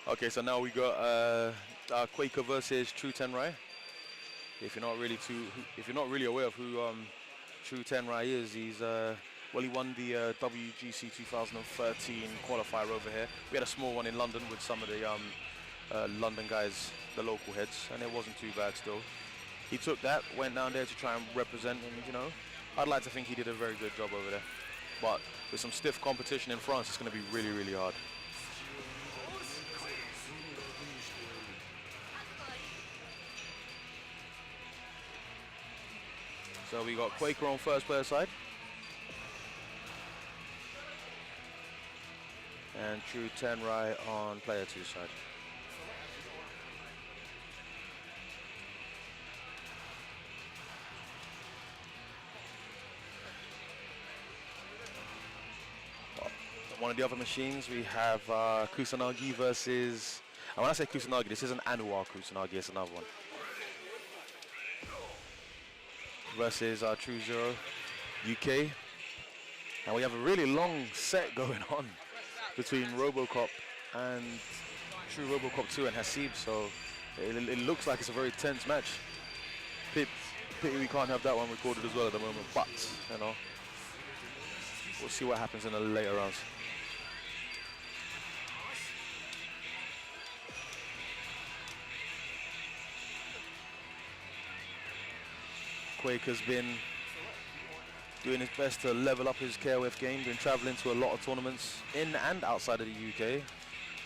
Okay, so now we got Quaka versus True Tenrai. If you're not really aware of who True Tenrai is, he's well, he won the WGC 2013 qualifier over here. We had a small one in London with some of the London guys, the local heads, and it wasn't too bad still. He took that, went down there to try and represent, and you know, I'd like to think he did a very good job over there. But with some stiff competition in France, it's going to be really, really hard. So we got Quaker on first player side. And True Tenrai on player 2 side. One of the other machines, we have Kusanagi versus, and when I say Kusanagi, this isn't Anwar Kusanagi, it's another one. Versus True Zero UK. And we have a really long set going on between Robocop and True Robocop 2 and Hasib, so it looks like it's a very tense match. Pity we can't have that one recorded as well at the moment, but you know, we'll see what happens in the later rounds. Quaker's been doing his best to level up his KOF game, been traveling to a lot of tournaments in and outside of the UK,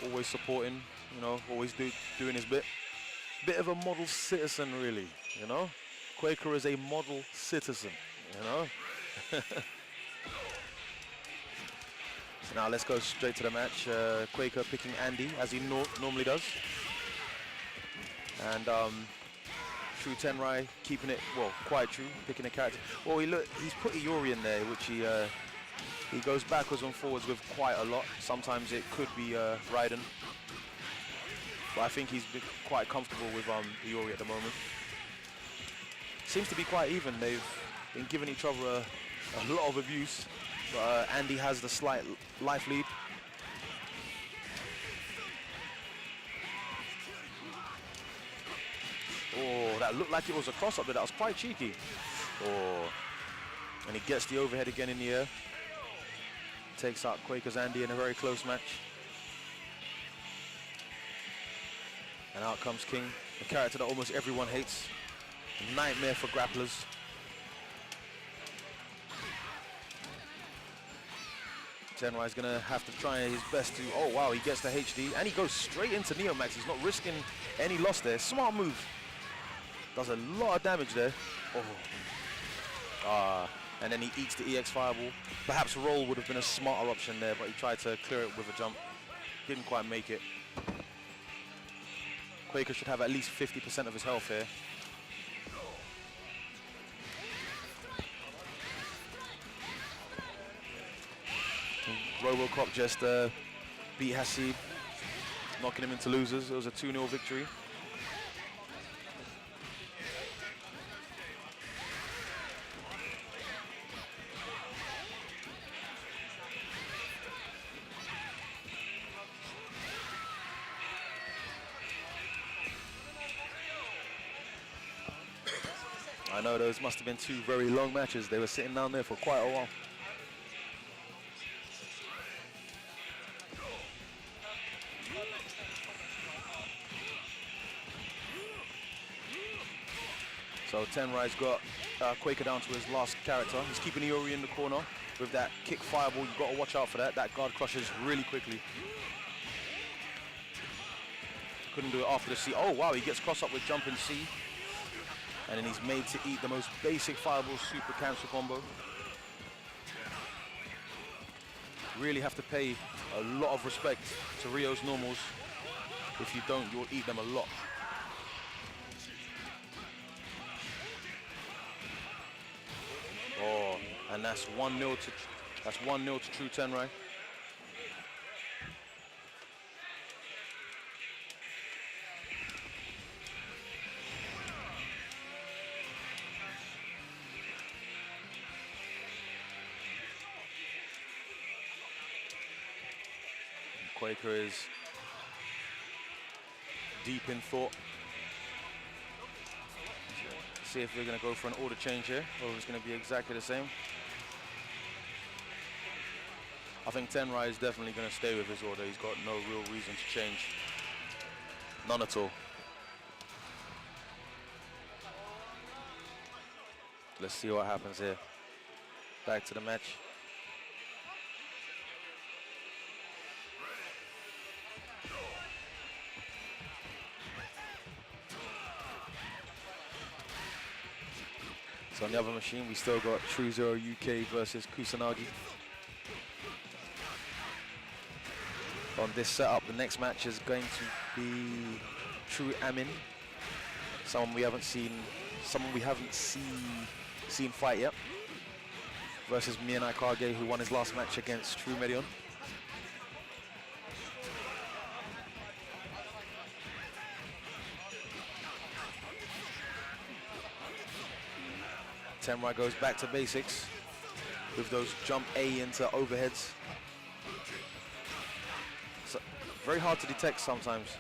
always supporting, you know, always doing his bit. Bit of a model citizen really, you know. Quaker is a model citizen, you know. So now let's go straight to the match. Quaker picking Andy as he normally does. And True Tenrai keeping it, well, quite true, picking a character. Well, he's put Iori in there, which he goes backwards and forwards with quite a lot. Sometimes it could be Raiden, but I think he's been quite comfortable with Iori at the moment. Seems to be quite even. They've been giving each other a lot of abuse, but Andy has the slight life lead. Oh, that looked like it was a cross-up, but that was quite cheeky. Oh, and he gets the overhead again in the air. Takes out Quaker's Andy in a very close match. And out comes King, a character that almost everyone hates. A nightmare for grapplers. Tenrai's going to have to try his best to... Oh, wow, he gets the HD. And he goes straight into Neomax. He's not risking any loss there. Smart move. Does a lot of damage there. Oh. And then he eats the EX Fireball. Perhaps roll would have been a smarter option there, but he tried to clear it with a jump. Didn't quite make it. Quaker should have at least 50% of his health here. Robocop just beat Hasib, knocking him into losers. It was a 2-0 victory. I know those must have been two very long matches. They were sitting down there for quite a while. So Tenrai's got Quaker down to his last character. He's keeping Iori in the corner with that kick fireball. You've got to watch out for that. That guard crushes really quickly. Couldn't do it after the C. Oh wow, he gets cross up with jump and C. And then he's made to eat the most basic fireball super cancel combo. Really have to pay a lot of respect to Rio's normals. If you don't, you'll eat them a lot. Oh, and that's 1-0 to True Tenrai. Quaker is deep in thought. See if they're going to go for an order change here, or if it's going to be exactly the same. I think Tenrai is definitely going to stay with his order. He's got no real reason to change. None at all. Let's see what happens here. Back to the match. So on the other machine, we still got 360GamingUK versus Kusanagi. On this setup, the next match is going to be True Amin, someone we haven't seen fight yet, versus Miyanai Kage, who won his last match against True Medion. Tenrai goes back to basics with those jump A into overheads. So, very hard to detect sometimes.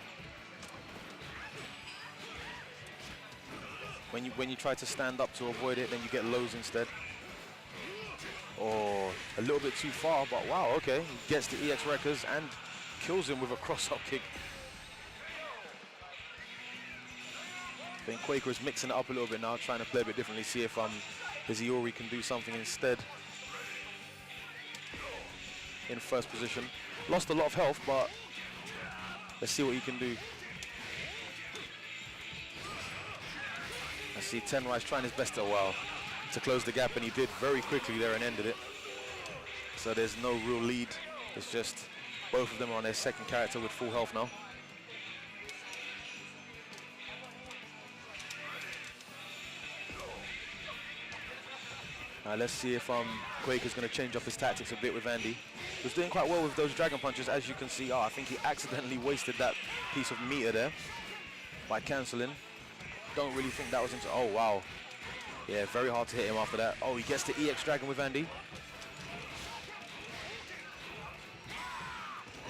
When you try to stand up to avoid it, then you get lows instead. Or a little bit too far, but wow, okay. He gets the EX Wreckers and kills him with a cross-up kick. I think Quaker is mixing it up a little bit now, trying to play a bit differently, see if his Iori can do something instead. In first position. Lost a lot of health, but let's see what he can do. I see Tenrai's trying his best to close the gap, and he did very quickly there and ended it. So there's no real lead. It's just both of them are on their second character with full health now. Let's see if Quaker's going to change up his tactics a bit with Andy. He was doing quite well with those dragon punches, as you can see. I think he accidentally wasted that piece of meter there by cancelling. Don't really think that was into... Oh, wow. Yeah, very hard to hit him after that. Oh, he gets the EX Dragon with Andy.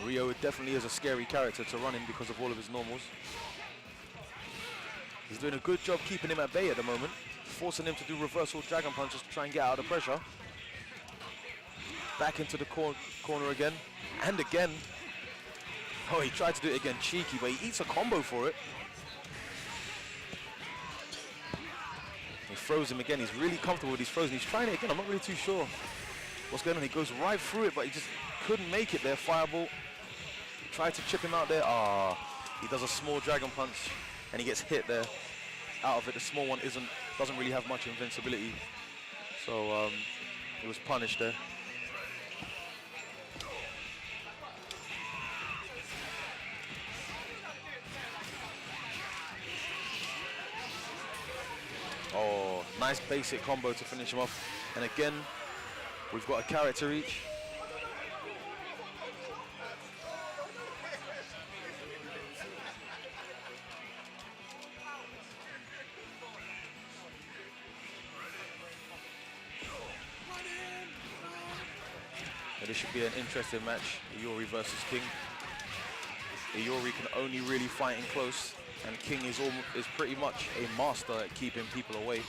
Rio definitely is a scary character to run in because of all of his normals. He's doing a good job keeping him at bay at the moment, forcing him to do reversal dragon punches to try and get out of the pressure. Back into the corner again, and again. Oh, he tried to do it again, cheeky, but he eats a combo for it. He throws him again. He's really comfortable with these throws, and he's trying it again. I'm not really too sure what's going on. He goes right through it, but he just couldn't make it there. Fireball. Tried to chip him out there. He does a small dragon punch, and he gets hit there. Out of it, the small one doesn't really have much invincibility, so he was punished there. Oh, nice basic combo to finish him off. And again, we've got a character each. This should be an interesting match, Iori versus King. Iori can only really fight in close, and King is pretty much a master at keeping people away.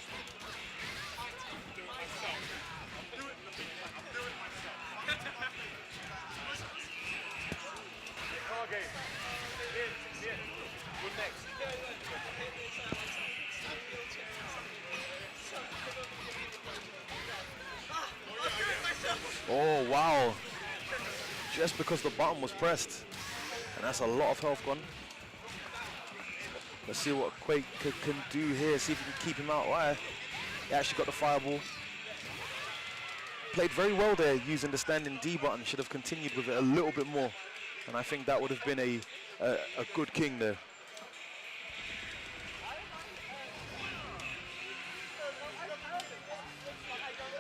Oh, wow. Just because the button was pressed. And that's a lot of health gone. Let's see what Quake can do here. See if he can keep him out. Right. He actually got the fireball. Played very well there using the standing D button. Should have continued with it a little bit more. And I think that would have been a good King there.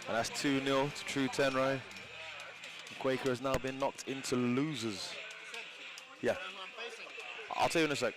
And that's 2-0 to True Tenrai. Quaker has now been knocked into losers. Yeah, I'll tell you in a sec.